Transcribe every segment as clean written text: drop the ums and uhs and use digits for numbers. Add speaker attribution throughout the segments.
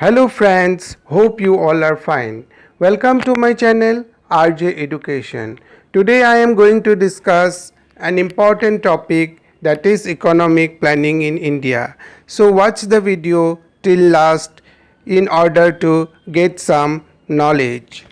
Speaker 1: Hello friends, hope you all are fine. Welcome to my channel RJ Education. Today I am going to discuss an important topic, that is economic planning in India. So watch the video till last in order to get some knowledge.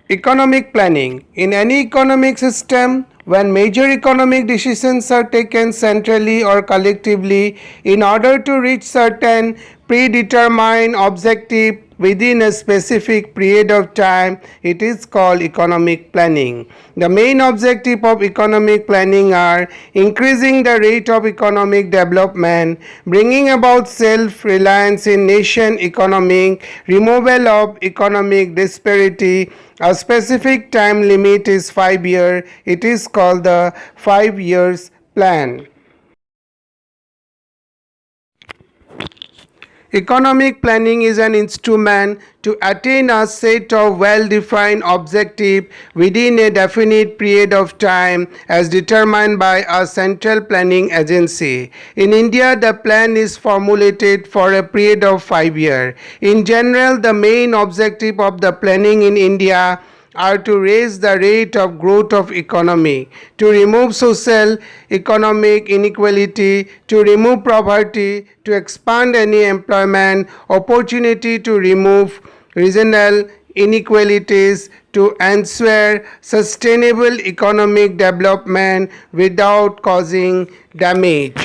Speaker 1: Economic planning. In any economic system, when major economic decisions are taken centrally or collectively in order to reach certain predetermined objective within a specific period of time, it is called economic planning. The main objective of economic planning are increasing the rate of economic development, bringing about self-reliance in nation economy, removal of economic disparity. A specific time limit is 5 years. It is called the 5 years plan. Economic planning is an instrument to attain a set of well-defined objectives within a definite period of time as determined by a central planning agency. In India, the plan is formulated for a period of 5 years. In general, the main objective of the planning in India are to raise the rate of growth of economy, to remove social economic inequality, to remove poverty, to expand any employment opportunity, to remove regional inequalities, to ensure sustainable economic development without causing damage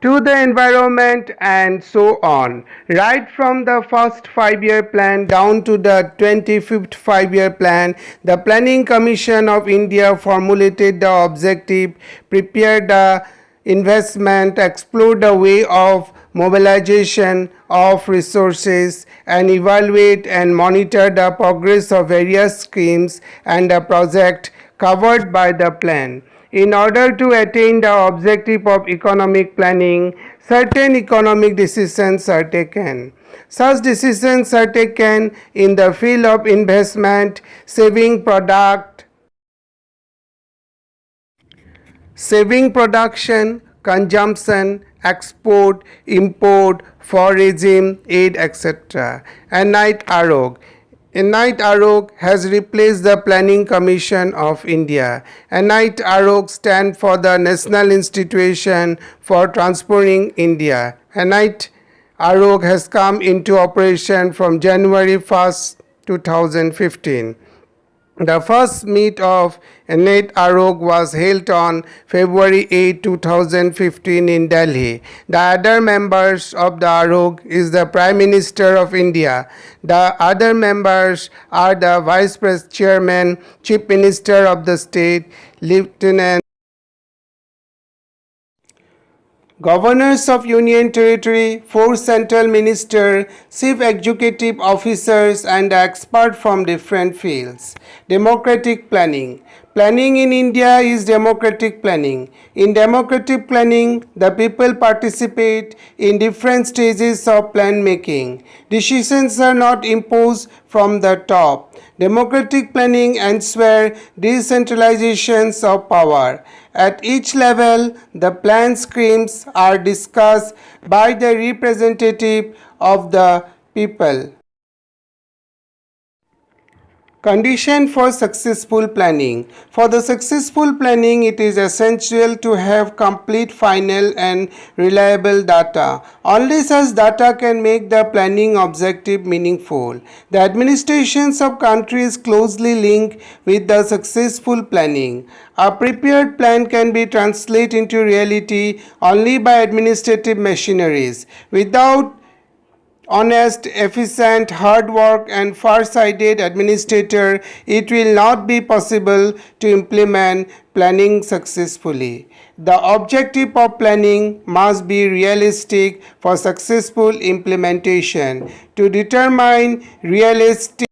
Speaker 1: to the environment and so on. Right from the first 5 year plan down to the 25th 5 year plan, the Planning Commission of India formulated the objective, prepared the investment, explored the way of mobilization of resources, and evaluate and monitor the progress of various schemes and the project covered by the plan. In order to attain the objective of economic planning, certain economic decisions are taken. Such decisions are taken in the field of investment, saving production, consumption, export, import, foraging, aid, etc. And Night Arog. Night Arog has replaced the Planning Commission of India. Night Arog stands for the National Institution for Transforming India. Night Arog has come into operation from January 1st, 2015. The first meet of NAT Arog was held on February 8, 2015 in Delhi. The other members of the Arog is the Prime Minister of India. The other members are the Vice Chairman, Chief Minister of the state, Lieutenant Governors of Union Territory, 4 central ministers, chief executive officers and experts from different fields. Democratic planning. Planning in India is democratic planning. In democratic planning, the people participate in different stages of plan making. Decisions are not imposed from the top. Democratic planning ensures decentralization of power. At each level, the plan schemes are discussed by the representative of the people. Condition for successful planning. For the successful planning, it is essential to have complete, final and reliable data. Only such data can make the planning objective meaningful. The administrations of countries closely linked with the successful planning. A prepared plan can be translated into reality only by administrative machineries. Without honest, efficient, hard work and far-sighted administrator, it will not be possible to implement planning successfully. The objective of planning must be realistic for successful implementation. To determine realistic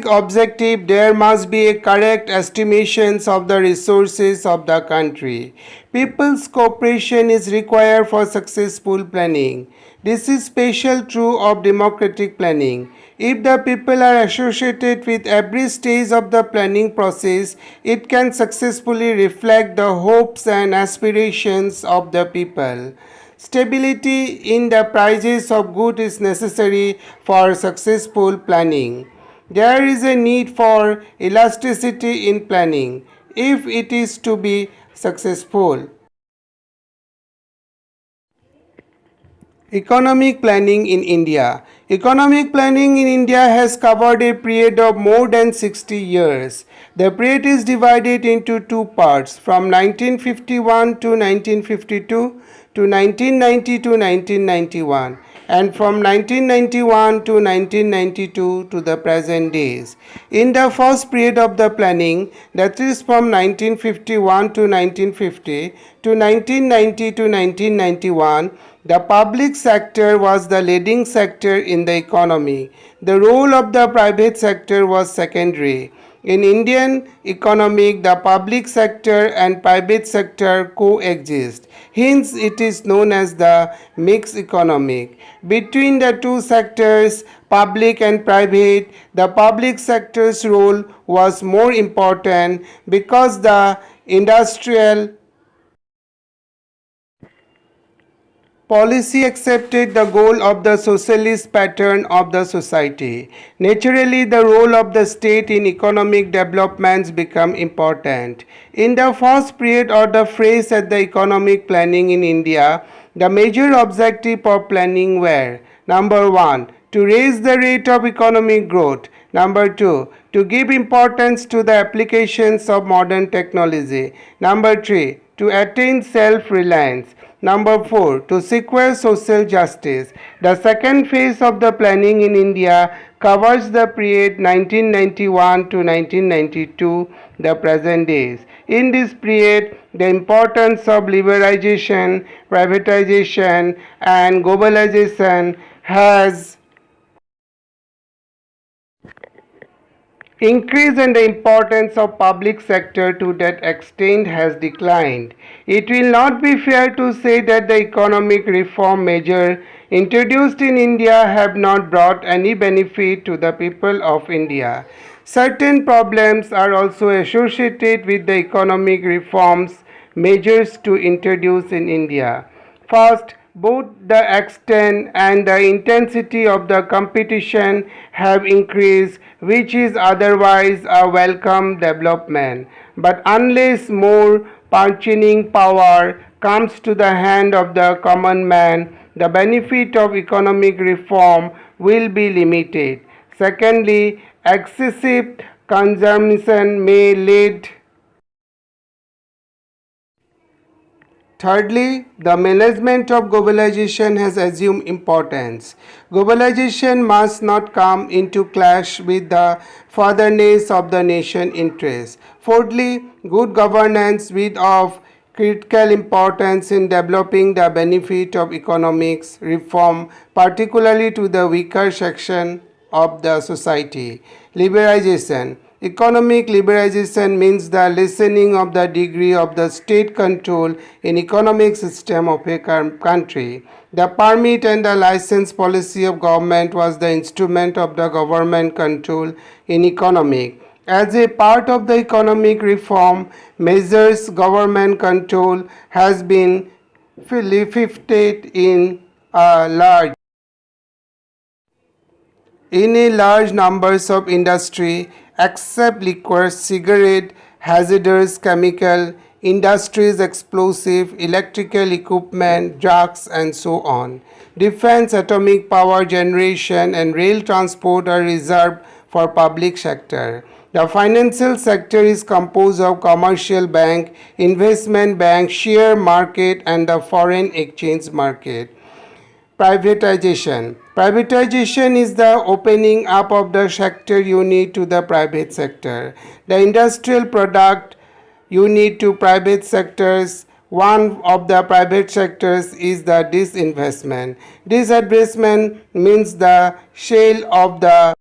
Speaker 1: objective, there must be a correct estimations of the resources of the country. People's cooperation is required for successful planning. This is special true of democratic planning. If the people are associated with every stage of the planning process, it can successfully reflect the hopes and aspirations of the people. Stability in the prices of goods is necessary for successful planning. There is a need for elasticity in planning if it is to be successful. Economic planning in India. Economic planning in India has covered a period of more than 60 years. The period is divided into two parts from 1951 to 1952 to 1990 to 1991 and from 1991 to 1992 to the present days. In the first period of the planning, that is from 1951 to 1950 to 1990 to 1991, the public sector was the leading sector in the economy. The role of the private sector was secondary. In Indian economy, the public sector and private sector coexist. Hence, it is known as the mixed economy. Between the two sectors, public and private, the public sector's role was more important because the industrial policy accepted the goal of the socialist pattern of the society. Naturally, the role of the state in economic developments become important. In the first period or the phase at the economic planning in India, the major objective for planning were: number 1, to raise the rate of economic growth; number 2, to give importance to the applications of modern technology; number 3, to attain self-reliance; number 4, to secure social justice. The second phase of the planning in India covers the period 1991 to 1992, the present days. In this period, the importance of liberalization, privatization, and globalization has increase and the importance of public sector to that extent has declined. It will not be fair to say that the economic reform measures introduced in India have not brought any benefit to the people of India. Certain problems are also associated with the economic reforms measures to introduce in India. First, both the extent and the intensity of the competition have increased, which is otherwise a welcome development. But unless more purchasing power comes to the hand of the common man, the benefit of economic reform will be limited. Secondly, excessive consumption may lead. Thirdly, the management of globalization has assumed importance. Globalization must not come into clash with the furtherness of the nation interests. Fourthly, good governance with of critical importance in developing the benefit of economics reform, particularly to the weaker section of the society. Liberalization. Economic liberalization means the lessening of the degree of the state control in economic system of a country. The permit and the license policy of government was the instrument of the government control in economic. As a part of the economic reform measures, government control has been lifted in a large numbers of industry except liquor, cigarette, hazardous chemical, industries, explosive, electrical equipment, drugs, and so on. Defense, atomic power generation, and rail transport are reserved for public sector. The financial sector is composed of commercial bank, investment bank, share market, and the foreign exchange market. Privatization. Privatization is the opening up of the sector unit to the private sector. The industrial product unit to private sectors. One of the private sectors is the disinvestment. Disinvestment means the sale of the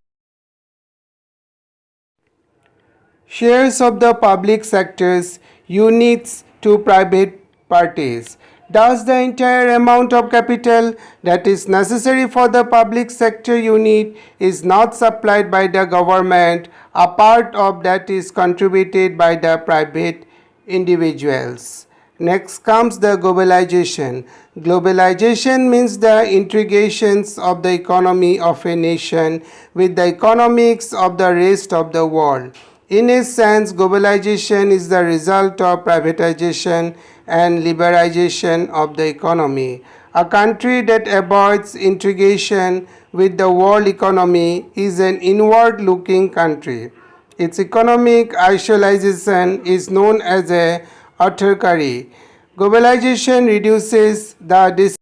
Speaker 1: shares of the public sector's units to private parties. Thus, the entire amount of capital that is necessary for the public sector unit is not supplied by the government. A part of that is contributed by the private individuals. Next comes the globalization. Globalization means the integrations of the economy of a nation with the economics of the rest of the world. In a sense, globalization is the result of privatization and liberalization of the economy. A country that avoids integration with the world economy is an inward looking country. Its economic isolation is known as a autocracy. Globalization reduces the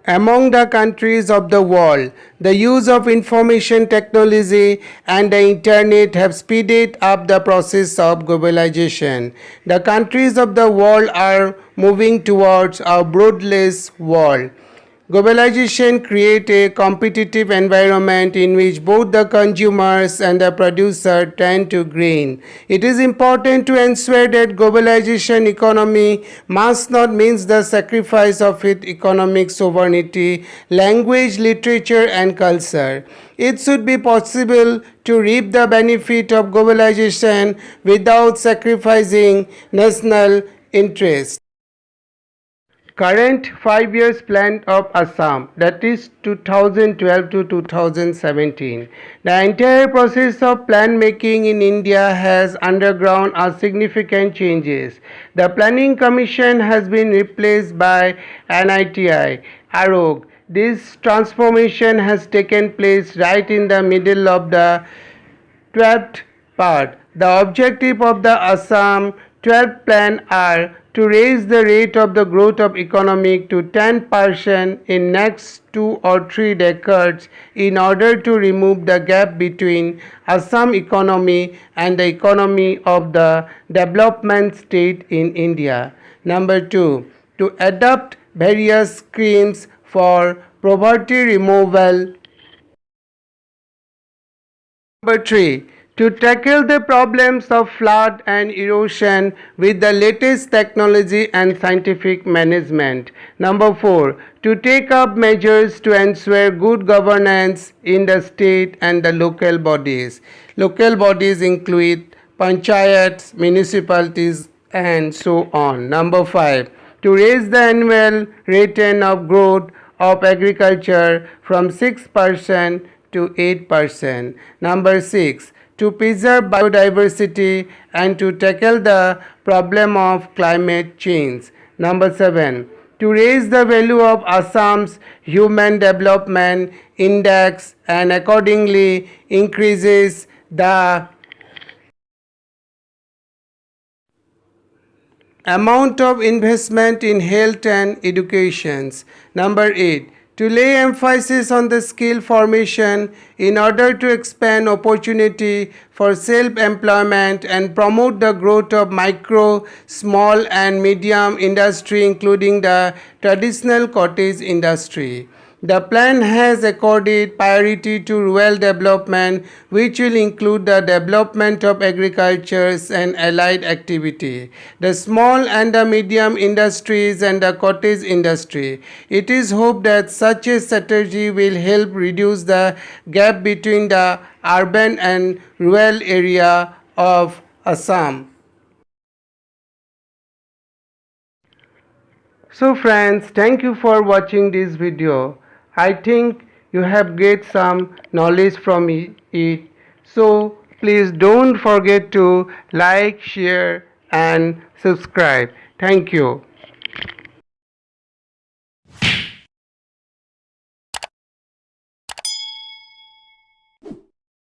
Speaker 1: among the countries of the world, the use of information technology and the internet have speeded up the process of globalization. The countries of the world are moving towards a borderless world. Globalization creates a competitive environment in which both the consumers and the producer tend to gain. It is important to ensure that globalization economy must not mean the sacrifice of its economic sovereignty, language, literature, and culture. It should be possible to reap the benefit of globalization without sacrificing national interest. Current 5 years plan of Assam, that is 2012 to 2017. The entire process of plan making in India has undergone a significant changes. The Planning Commission has been replaced by NITI Aayog. This transformation has taken place right in the middle of the 12th part. The objective of the Assam 12th plan are to raise the rate of the growth of economy to 10% in next 2 or 3 decades in order to remove the gap between Assam economy and the economy of the development state in India. Number 2, to adopt various schemes for poverty removal. Number 3, to tackle the problems of flood and erosion with the latest technology and scientific management. Number 4, to take up measures to ensure good governance in the state and the local bodies. Local bodies include panchayats, municipalities, and so on. Number 5, to raise the annual rate of growth of agriculture from 6% to 8%. Number 6, to preserve biodiversity and to tackle the problem of climate change. Number 7, to raise the value of Assam's Human Development Index and accordingly increases the amount of investment in health and education. Number 8, to lay emphasis on the skill formation in order to expand opportunity for self-employment and promote the growth of micro, small and medium industry including the traditional cottage industry. The plan has accorded priority to rural development, which will include the development of agriculture and allied activity, the small and the medium industries and the cottage industry. It is hoped that such a strategy will help reduce the gap between the urban and rural area of Assam. So friends, thank you for watching this video. I think you have get some knowledge from it. So please don't forget to like, share and subscribe. Thank you.